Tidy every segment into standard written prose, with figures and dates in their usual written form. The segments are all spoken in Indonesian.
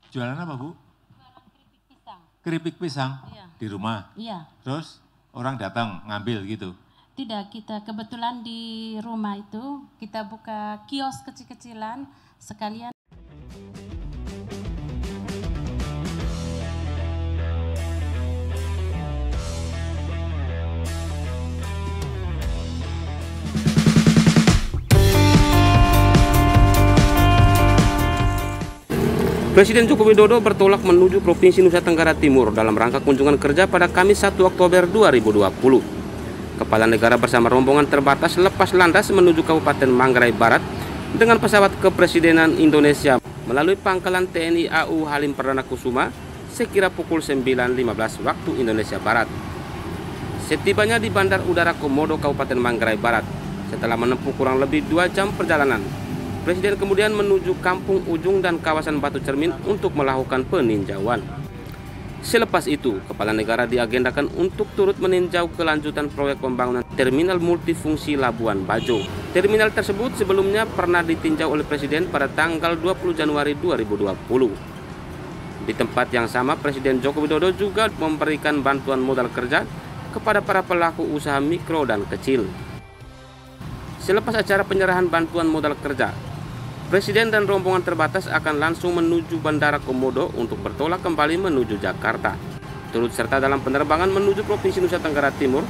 Jualan apa, Bu? Keripik pisang. Keripik pisang? Iya. Di rumah? Iya. Terus orang datang ngambil gitu? Tidak, kita kebetulan di rumah itu kita buka kios kecil-kecilan sekalian. Presiden Joko Widodo bertolak menuju Provinsi Nusa Tenggara Timur dalam rangka kunjungan kerja pada Kamis 1 Oktober 2020. Kepala negara bersama rombongan terbatas lepas landas menuju Kabupaten Manggarai Barat dengan pesawat kepresidenan Indonesia melalui pangkalan TNI AU Halim Perdana Kusuma sekira pukul 9.15 waktu Indonesia Barat. Setibanya di Bandar Udara Komodo, Kabupaten Manggarai Barat, setelah menempuh kurang lebih 2 jam perjalanan, Presiden kemudian menuju Kampung Ujung dan kawasan Batu Cermin untuk melakukan peninjauan. Selepas itu, Kepala Negara diagendakan untuk turut meninjau kelanjutan proyek pembangunan Terminal Multifungsi Labuan Bajo. Terminal tersebut sebelumnya pernah ditinjau oleh Presiden pada tanggal 20 Januari 2020. Di tempat yang sama, Presiden Joko Widodo juga memberikan bantuan modal kerja kepada para pelaku usaha mikro dan kecil. Selepas acara penyerahan bantuan modal kerja, Presiden dan rombongan terbatas akan langsung menuju Bandara Komodo untuk bertolak kembali menuju Jakarta. Turut serta dalam penerbangan menuju Provinsi Nusa Tenggara Timur,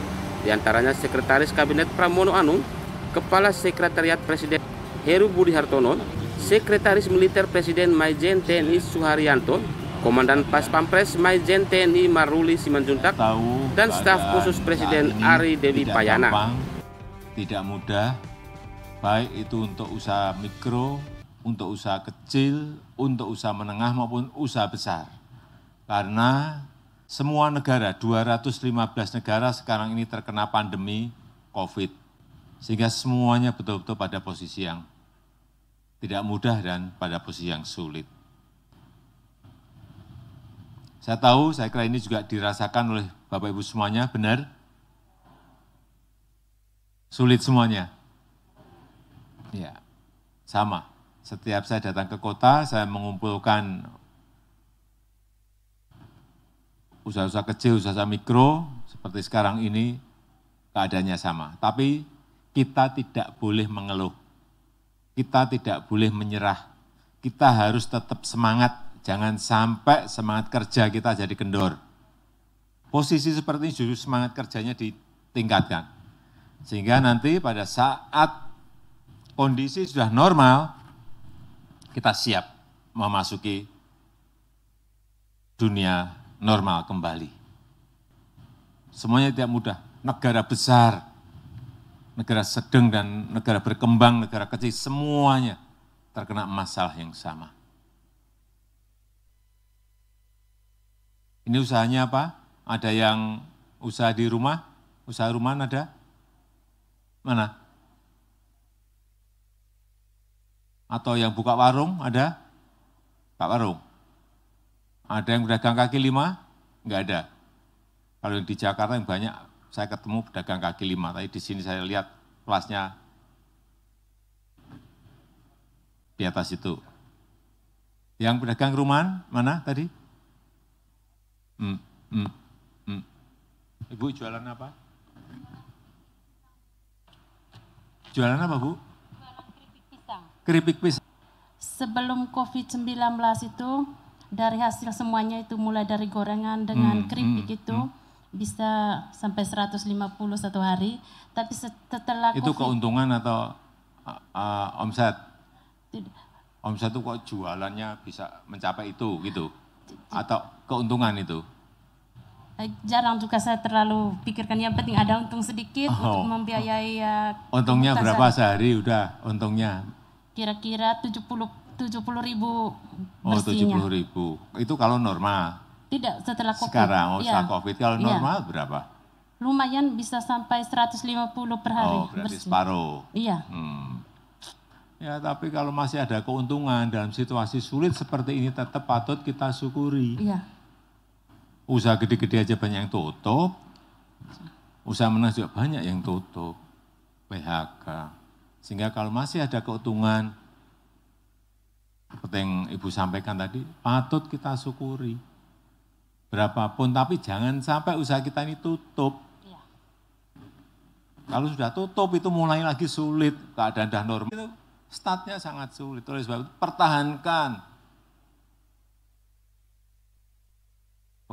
diantaranya Sekretaris Kabinet Pramono Anung, Kepala Sekretariat Presiden Heru Budi Hartono, Sekretaris Militer Presiden Maijen TNI Suharyanto, Komandan Pas Pampres Maijen TNI Maruli Simanjuntak, dan staf khusus Presiden Ari Dewi Payana. Tidak mudah, baik itu untuk usaha mikro, untuk usaha kecil, untuk usaha menengah maupun usaha besar. Karena semua negara, 215 negara sekarang ini terkena pandemi COVID. Sehingga semuanya betul-betul pada posisi yang tidak mudah dan pada posisi yang sulit. Saya tahu, saya kira ini juga dirasakan oleh Bapak Ibu semuanya, benar? Sulit semuanya. Ya, sama. Setiap saya datang ke kota, saya mengumpulkan usaha-usaha kecil, usaha mikro, seperti sekarang ini, keadaannya sama. Tapi kita tidak boleh mengeluh. Kita tidak boleh menyerah. Kita harus tetap semangat. Jangan sampai semangat kerja kita jadi kendor. Posisi seperti ini justru semangat kerjanya ditingkatkan. Sehingga nanti pada saat kondisi sudah normal, kita siap memasuki dunia normal kembali. Semuanya tidak mudah. Negara besar, negara sedang dan negara berkembang, negara kecil, semuanya terkena masalah yang sama. Ini usahanya apa? Ada yang usaha di rumah? Usaha rumahan ada? Mana? Atau yang buka warung ada? Buka warung. Ada yang pedagang kaki lima? Enggak ada. Kalau di Jakarta yang banyak, saya ketemu pedagang kaki lima. Tapi di sini saya lihat kelasnya di atas itu. Yang pedagang rumahan mana tadi? Ibu jualan apa? Jualan apa, Bu? Jualan keripik pisang. Keripik pisang. Sebelum COVID-19 itu, dari hasil semuanya itu mulai dari gorengan dengan keripik itu bisa sampai 150 satu hari. Tapi setelah itu COVID, keuntungan atau omset? tidak, Omset itu kok jualannya bisa mencapai itu gitu? Atau keuntungan itu? jarang juga saya terlalu pikirkan, yang penting ada untung sedikit untuk membiayai Untungnya kebutuhan berapa sehari. sehari udah untungnya? Kira-kira 70 ribu Oh, bersihnya. 70.000. Itu kalau normal. Tidak, setelah COVID. Sekarang, Ya, setelah COVID, kalau ya. normal berapa? Lumayan bisa sampai 150 per hari. Oh, berarti bersih. separuh. Iya. Ya, tapi kalau masih ada keuntungan dalam situasi sulit seperti ini tetap patut kita syukuri. Iya. Usaha gede-gede aja banyak yang tutup. Usaha menengah juga banyak yang tutup. PHK. Sehingga kalau masih ada keuntungan, Seperti yang Ibu sampaikan tadi, patut kita syukuri. Berapapun, tapi jangan sampai usaha kita ini tutup. Iya. Kalau sudah tutup itu mulai lagi sulit, keadaan dah normal itu startnya sangat sulit. Oleh sebab itu pertahankan,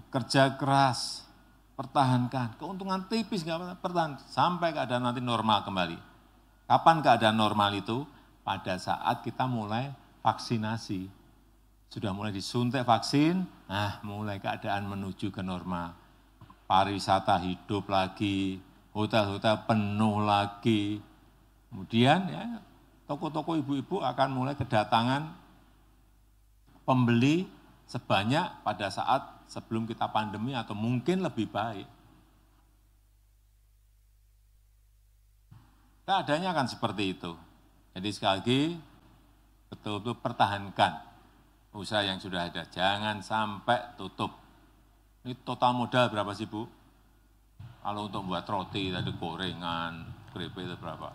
bekerja keras, pertahankan. Keuntungan tipis nggak apa-apa, pertahan sampai keadaan nanti normal kembali. Kapan keadaan normal itu? Pada saat kita mulai vaksinasi. Sudah mulai disuntik vaksin, nah mulai keadaan menuju ke normal. Pariwisata hidup lagi, hotel-hotel penuh lagi. Kemudian ya, toko-toko ibu-ibu akan mulai kedatangan pembeli sebanyak pada saat sebelum kita pandemi atau mungkin lebih baik. Keadaannya akan seperti itu. Jadi sekali lagi, betul-betul pertahankan usaha yang sudah ada, jangan sampai tutup. Ini total modal berapa sih Bu? Kalau untuk buat roti, tadi gorengan, keripik itu berapa?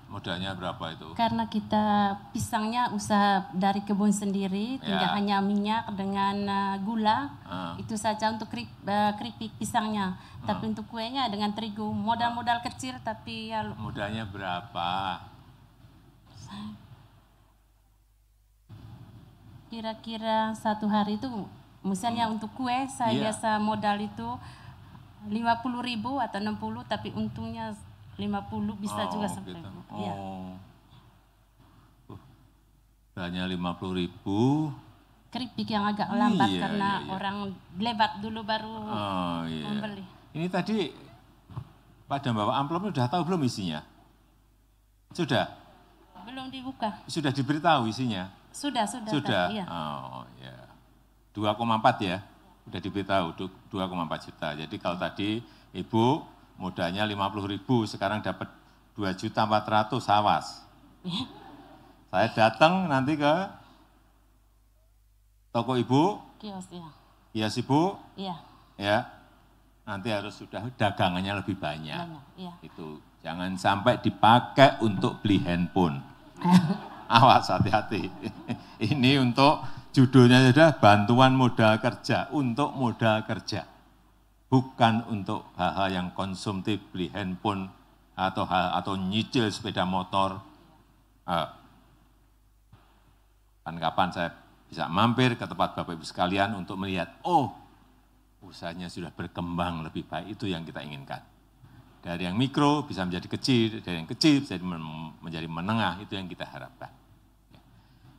Modalnya berapa itu? Karena kita pisangnya usaha dari kebun sendiri, tinggal hanya minyak dengan gula, itu saja untuk keripik pisangnya. Tapi untuk kuenya dengan terigu, modal-modal kecil tapi ya. Modalnya berapa? Kira-kira satu hari itu, misalnya untuk kue saya biasa modal itu 50.000 atau 60, tapi untungnya 50 bisa juga sampai. Gitu. Ya. Hanya 50.000. Keripik yang agak lambat karena orang lebat dulu baru membeli. Ini tadi pada bawa amplopnya sudah tahu belum isinya? Sudah? Belum dibuka. Sudah diberitahu isinya? Sudah. Iya. Oh ya. 2,4 ya. Sudah diberitahu 2,4 juta. Jadi kalau tadi Ibu modalnya 50.000, sekarang dapat 2.400.000, awas. Saya datang nanti ke toko Ibu, kios Ibu, ya. Nanti harus sudah dagangannya lebih banyak. Itu jangan sampai dipakai untuk beli handphone. Awas, hati-hati. Ini untuk judulnya sudah bantuan modal kerja, untuk modal kerja. Bukan untuk hal-hal yang konsumtif, beli handphone atau nyicil sepeda motor. Kapan saya bisa mampir ke tempat Bapak Ibu sekalian untuk melihat, oh usahanya sudah berkembang lebih baik, itu yang kita inginkan. Dari yang mikro bisa menjadi kecil, dari yang kecil bisa menjadi menengah, itu yang kita harapkan.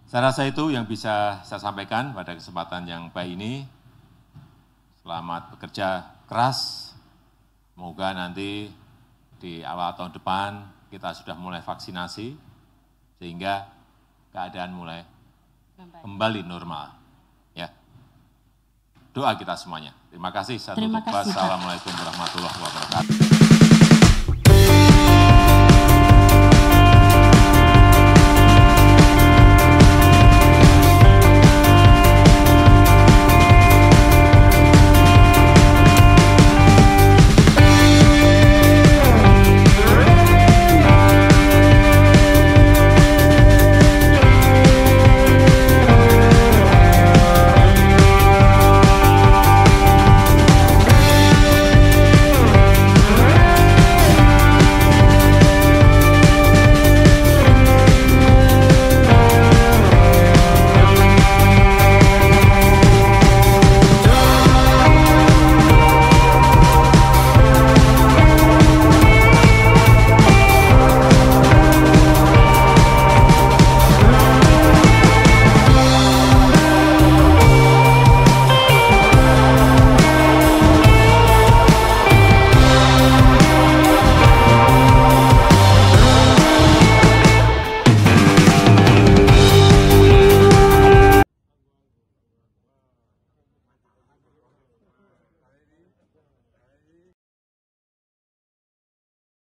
Saya rasa itu yang bisa saya sampaikan pada kesempatan yang baik ini. Selamat bekerja keras, semoga nanti di awal tahun depan kita sudah mulai vaksinasi, sehingga keadaan mulai kembali normal. Ya. Doa kita semuanya. Terima kasih. Terima kasih. Wassalamualaikum warahmatullahi wabarakatuh.